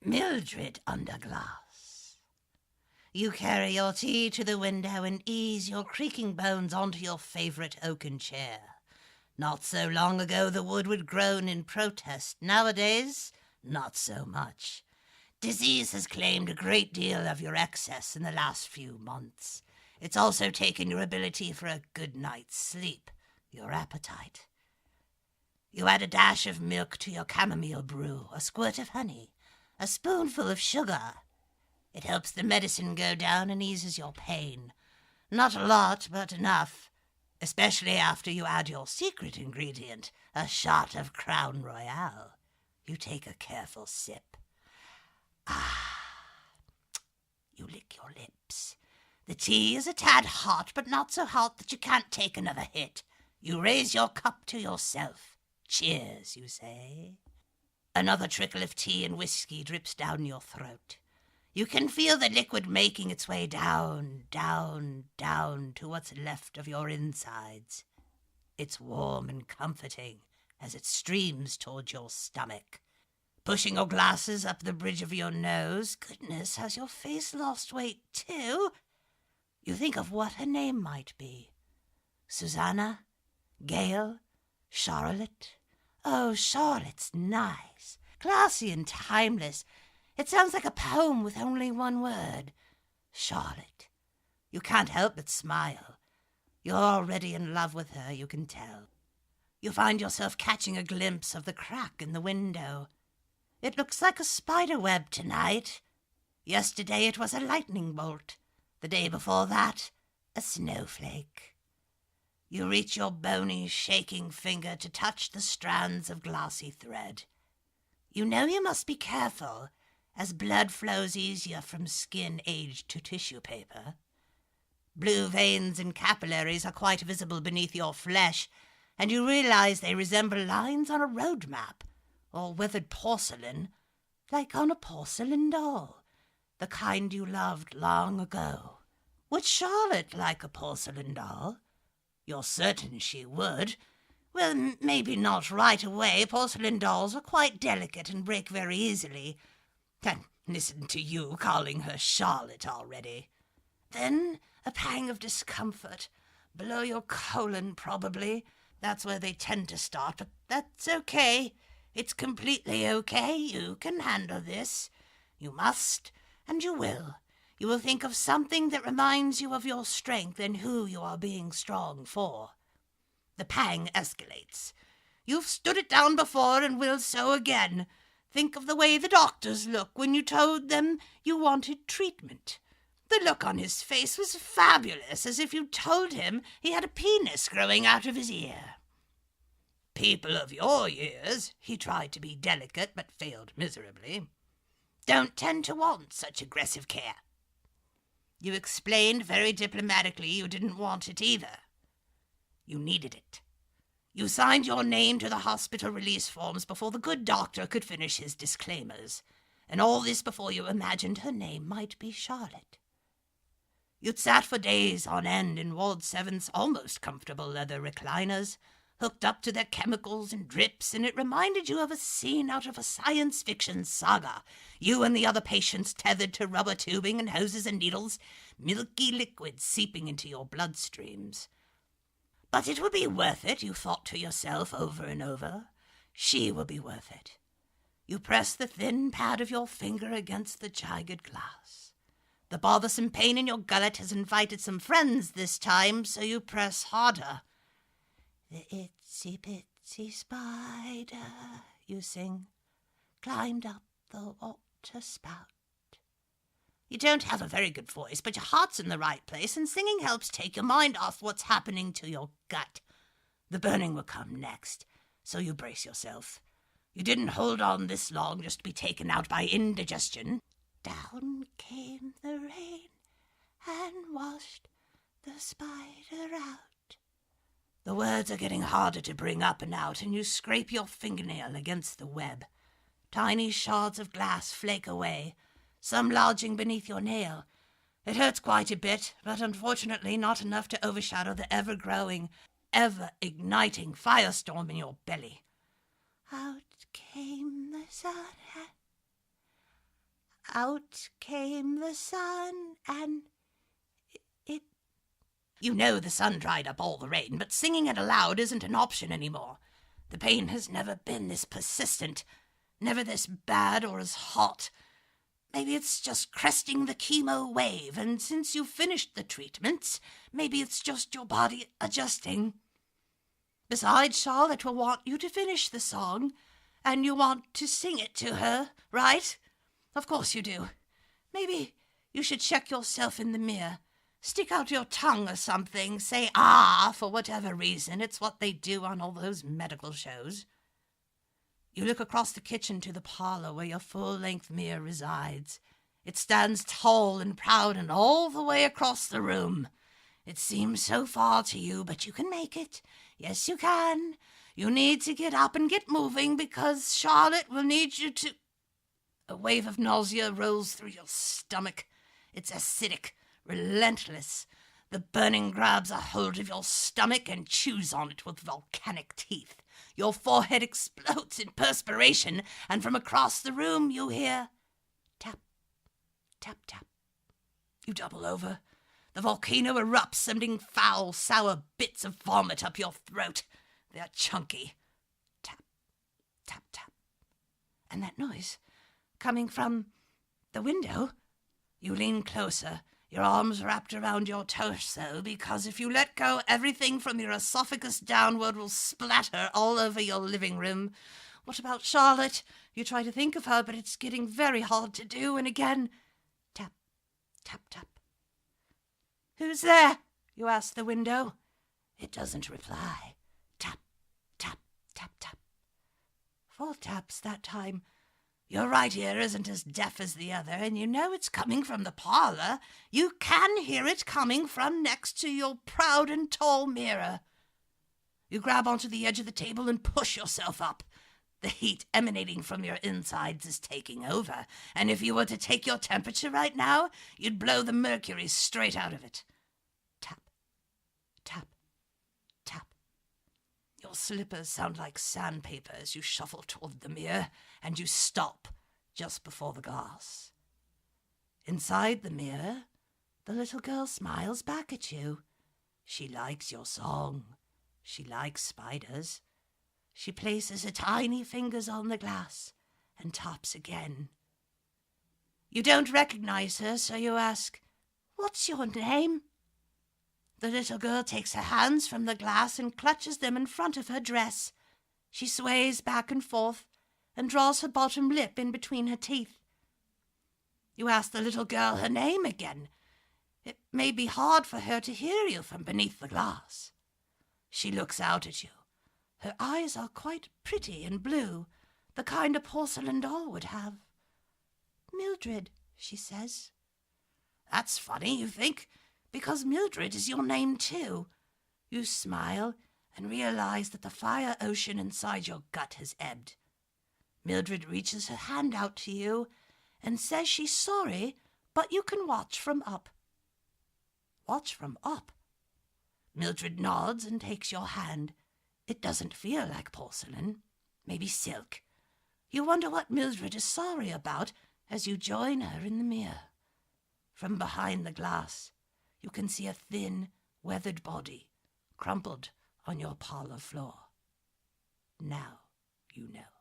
Mildred under glass. You carry your tea to the window and ease your creaking bones onto your favorite oaken chair. Not so long ago the wood would groan in protest. Nowadays, not so much. Disease has claimed a great deal of your excess in the last few months. It's also taken your ability for a good night's sleep, your appetite. You add a dash of milk to your chamomile brew, a squirt of honey, a spoonful of sugar. It helps the medicine go down and eases your pain. Not a lot, but enough, especially after you add your secret ingredient, a shot of Crown Royale. You take a careful sip. You lick your lips. The tea is a tad hot, but not so hot that you can't take another hit. You raise your cup to yourself. Cheers, you say. Another trickle of tea and whiskey drips down your throat. You can feel the liquid making its way down, down, down to what's left of your insides. It's warm and comforting as it streams toward your stomach. Pushing your glasses up the bridge of your nose. Goodness, has your face lost weight too? You think of what her name might be. Susanna? Gail? Charlotte? Oh, Charlotte's nice. Classy and timeless. It sounds like a poem with only one word. Charlotte. You can't help but smile. You're already in love with her, you can tell. You find yourself catching a glimpse of the crack in the window. It looks like a spider web tonight. Yesterday it was a lightning bolt. The day before that, a snowflake. You reach your bony, shaking finger to touch the strands of glassy thread. You know you must be careful, as blood flows easier from skin aged to tissue paper. Blue veins and capillaries are quite visible beneath your flesh, and you realize they resemble lines on a road map, or weathered porcelain, like on a porcelain doll, the kind you loved long ago. Would Charlotte like a porcelain doll? You're certain she would. Well, maybe not right away. Porcelain dolls are quite delicate and break very easily. And listen to you calling her Charlotte already. Then a pang of discomfort. Below your colon, probably. That's where they tend to start, but that's okay. It's completely okay. You can handle this. You must, and you will. You will think of something that reminds you of your strength and who you are being strong for. The pang escalates. You've stood it down before and will so again. Think of the way the doctors look when you told them you wanted treatment. The look on his face was fabulous, as if you told him he had a penis growing out of his ear. People of your years, he tried to be delicate but failed miserably, don't tend to want such aggressive care. You explained very diplomatically you didn't want it either. You needed it. You signed your name to the hospital release forms before the good doctor could finish his disclaimers, and all this before you imagined her name might be Charlotte. You'd sat for days on end in Ward 7's almost comfortable leather recliners, hooked up to their chemicals and drips, and it reminded you of a scene out of a science fiction saga. You and the other patients tethered to rubber tubing and hoses and needles, milky liquid seeping into your bloodstreams. But it would be worth it, you thought to yourself over and over. She will be worth it. You press the thin pad of your finger against the jagged glass. The bothersome pain in your gullet has invited some friends this time, so you press harder. The itsy bitsy spider, you sing, climbed up the water spout. You don't have a very good voice, but your heart's in the right place, and singing helps take your mind off what's happening to your gut. The burning will come next, so you brace yourself. You didn't hold on this long just to be taken out by indigestion. Down came the rain and washed the spider out. The words are getting harder to bring up and out, and you scrape your fingernail against the web. Tiny shards of glass flake away, some lodging beneath your nail. It hurts quite a bit, but unfortunately not enough to overshadow the ever-growing, ever-igniting firestorm in your belly. Out came the sun. Out came the sun, and it... You know the sun dried up all the rain, but singing it aloud isn't an option anymore. The pain has never been this persistent, never this bad or as hot. Maybe it's just cresting the chemo wave, and since you've finished the treatments, maybe it's just your body adjusting. Besides, Charlotte will want you to finish the song, and you want to sing it to her, right? Of course you do. Maybe you should check yourself in the mirror. Stick out your tongue or something. Say ah for whatever reason. It's what they do on all those medical shows. You look across the kitchen to the parlor where your full-length mirror resides. It stands tall and proud and all the way across the room. It seems so far to you, but you can make it. Yes, you can. You need to get up and get moving because Charlotte will need you to... A wave of nausea rolls through your stomach. It's acidic, relentless. The burning grabs a hold of your stomach and chews on it with volcanic teeth. Your forehead explodes in perspiration, and from across the room you hear tap, tap, tap. You double over. The volcano erupts, sending foul, sour bits of vomit up your throat. They're chunky. Tap, tap, tap. And that noise, coming from the window. You lean closer, your arms wrapped around your torso, because if you let go, everything from your esophagus downward will splatter all over your living room. What about Charlotte? You try to think of her, but it's getting very hard to do, and again, tap, tap, tap. Who's there? You ask the window. It doesn't reply. Tap, tap, tap, tap. 4 taps that time. Your right ear isn't as deaf as the other, and you know it's coming from the parlor. You can hear it coming from next to your proud and tall mirror. You grab onto the edge of the table and push yourself up. The heat emanating from your insides is taking over, and if you were to take your temperature right now, you'd blow the mercury straight out of it. Tap, tap, tap. Your slippers sound like sandpaper as you shuffle toward the mirror, and you stop just before the glass. Inside the mirror, the little girl smiles back at you. She likes your song. She likes spiders. She places her tiny fingers on the glass and taps again. You don't recognize her, so you ask, "What's your name?" The little girl takes her hands from the glass and clutches them in front of her dress. She sways back and forth and draws her bottom lip in between her teeth. You ask the little girl her name again. It may be hard for her to hear you from beneath the glass. She looks out at you. Her eyes are quite pretty and blue, the kind a porcelain doll would have. "Mildred," she says. That's funny, you think, because Mildred is your name too. You smile and realize that the fire ocean inside your gut has ebbed. Mildred reaches her hand out to you and says she's sorry, but you can watch from up. Watch from up? Mildred nods and takes your hand. It doesn't feel like porcelain, maybe silk. You wonder what Mildred is sorry about as you join her in the mirror. From behind the glass, you can see a thin, weathered body crumpled on your parlor floor. Now you know.